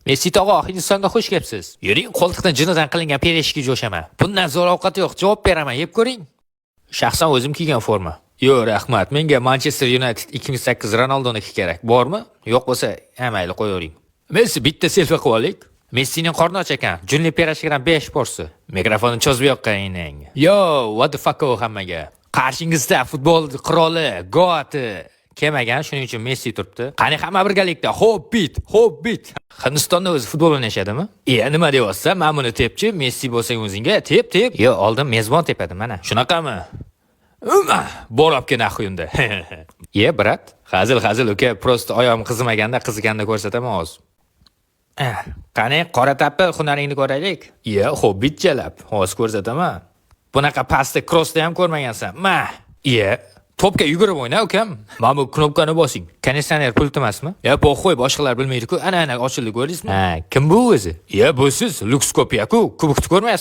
Messi tog'a, Hindistonga xush kelibsiz. Yuring, qo'ltiqdan jinodan qilingan pereshki jo'shaman. Bundan zo'r ovqat yo'q, javob beraman, yeb ko'ring. Shaxsan o'zim kiygan forma. Yo'q, rahmat. Menga Manchester United 2008 Ronaldoniki kerak. Bormi? Yo'q bo'lsa, mayli qo'yavering. Messi bitta selfie qilib olaylik. Messining qorni och ekan. Junli perashkidan 5 porsi. Mikrofonni cho'zib yoqqaning. Yo, what the fuck hammaga. Qarshingizda futbol qiroli, goati kelmagan, shuning uchun Messi turibdi. Qani hamma birgalikda hobbit. Hindistonda o'zi futbol o'ynashadimi? Nima deyapsan? Men buni tepchi, Messi bo'lsang o'zingga tep. Yo, oldin mezbon tepadi mana. Shunaqami? Borobga nahuyunda. Brat, hazil uka, prosta oyog'im qizimaganda qiziganini ko'rsataman hozir. Qani qora tappi hunaringni ko'raylik. Hobbit jalab, hozir ko'rsataman. Bunaqa pastda crossda ham ko'rmagansan. Topga yugurib o'yna, ukam. Mana bu knopkani bosing. Konditsioner pulti emasmi? Qo'y, boshqalar bilmaydi-ku. Ana ochildi, ko'rdingizmi? Kim bu o'zi? Bu siz, Lux Kopiya-ku. Kubokni ko'rmayapsizmi?